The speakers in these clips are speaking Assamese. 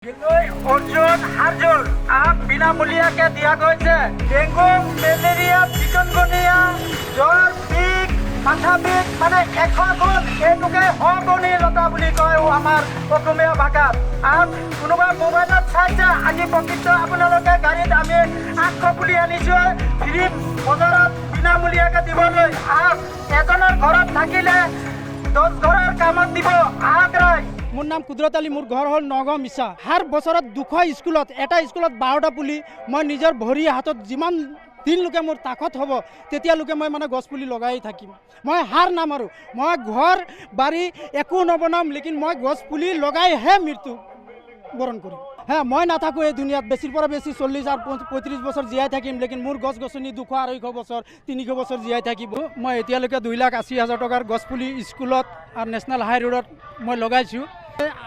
অৰ্জুন হাৰজুন বিনামূলীয়াকে দিয়া গৈছে। ডেংগু মেলেৰিয়া চিকনগুনিয়া জ্বৰ বিষ মাথা বিষ মানে 100 গুণ এইটোকে সগুণী লতা বুলি কয় আমাৰ অসমীয়া ভাষাত। আৰু কোনোবা মোবাইলত চাইছে আজি প্ৰকৃত আপোনালোকে গাড়ীত আমি 800 পুলি আনিছোঁ ফ্ৰী বজাৰত বিনামূলীয়াকে দিবলৈ। আৰু এজনৰ ঘৰত থাকিলে 10 ঘৰৰ কামত দিব। আগ্ৰাই মোৰ নাম কুদৰত আলী, মোৰ ঘৰ হ'ল নগাঁও মিছা। হাৰ বছৰত 200 স্কুলত এটা স্কুলত 12টা পুলি মই নিজৰ ভৰি হাতত যিমান দিনলৈকে মোৰ তাকত হ'ব তেতিয়ালৈকে মই মানে গছ পুলি লগাই থাকিম। মই হাৰ নামাৰোঁ, মই ঘৰ বাৰী একো নবনাম, লেকিন মই গছ পুলি লগাইহে মৃত্যু বৰণ কৰিম। হ্যাঁ, মই নাথাকোঁ এই দুনিয়াত, বেছিৰ পৰা বেছি 40 আৰু 35 বছৰ জীয়াই থাকিম, লেকিন মোৰ গছ গছনি 200, 250 বছৰ 300 বছৰ জীয়াই থাকিব। মই এতিয়ালৈকে 2,80,000 টকাৰ গছ পুলি স্কুলত আৰু নেশ্যনেল হাই ৰোডত মই লগাইছোঁ।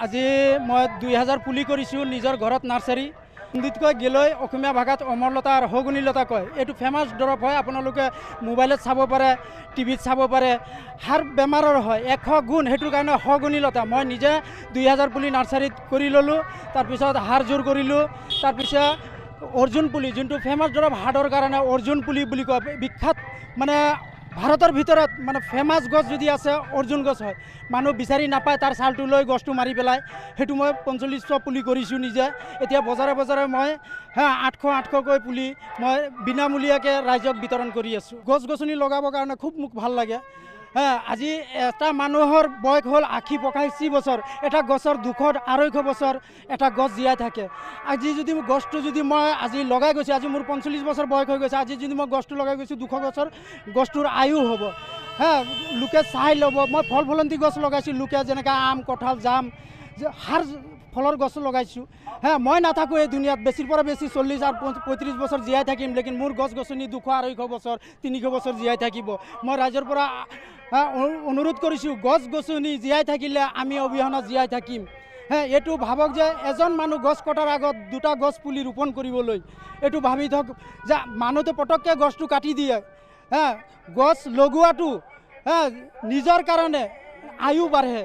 আজি মই 2000 পুলি কৰিছোঁ নিজৰ ঘৰত নাৰ্চাৰী। হিন্দীতকৈ গেলৈ অসমীয়া ভাষাত অমৰলতা আৰু সগুণী লতা কয়। এইটো ফেমাছ দৰৱ হয়, আপোনালোকে মোবাইলত চাব পাৰে, টিভিত চাব পাৰে। হাৰ বেমাৰৰ হয় 100 গুণ, সেইটোৰ কাৰণে সগুণী লতা। মই নিজে 2000 পুলি নাৰ্চাৰীত কৰি ল'লোঁ, তাৰপিছত হাৰ জোৰ কৰিলোঁ। তাৰপিছত অৰ্জুন পুলি, যোনটো ফেমাছ দৰৱ হাৰ্টৰ কাৰণে অৰ্জুন পুলি বুলি কয়, বিখ্যাত মানে ভাৰতৰ ভিতৰত মানে ফেমাছ গছ যদি আছে অৰ্জুন গছ হয়। মানুহ বিচাৰি নাপায়, তাৰ ছালটো লৈ গছটো মাৰি পেলাই। সেইটো মই 4500 পুলি কৰিছোঁ নিজে। এতিয়া বজাৰে বজাৰে মই 800কৈ পুলি মই বিনামূলীয়াকৈ ৰাইজক বিতৰণ কৰি আছোঁ। গছ গছনি লগাবৰ কাৰণে খুব মোক ভাল লাগে। আজি এটা মানুহৰ বয়স হ'ল 80-85 বছৰ। এটা গছৰ 200-250 বছৰ এটা গছ জীয়াই থাকে। আজি যদি গছটো যদি মই আজি লগাই গৈছোঁ, আজি মোৰ 45 বছৰ বয়স হৈ গৈছে, আজি যদি মই গছটো লগাই গৈছোঁ 200 বছৰ গছটোৰ আয়ু হ'ব। লোকে চাই ল'ব। মই ফল ফলন্তি গছ লগাইছোঁ, লোকে যেনেকৈ আম, কঁঠাল, জাম, হাৰ ফলৰ গছ লগাইছোঁ। মই নাথাকোঁ এই দুনিয়াত, বেছিৰ পৰা বেছি 40 আৰু 35 বছৰ জীয়াই থাকিম, লেকিন মোৰ গছ গছনি 200-250 বছৰ 300 বছৰ জীয়াই থাকিব। মই ৰাইজৰ পৰা অনুৰোধ কৰিছোঁ, গছ গছনি জীয়াই থাকিলে আমি অবিহনে জীয়াই থাকিম। এইটো ভাবক যে এজন মানুহ গছ কটাৰ আগত 2টা গছ পুলি ৰোপণ কৰিবলৈ, এইটো ভাবি থওক যে মানুহটো পটককৈ গছটো কাটি দিয়ে। গছ লগোৱাটো নিজৰ কাৰণে আয়ু বাঢ়ে।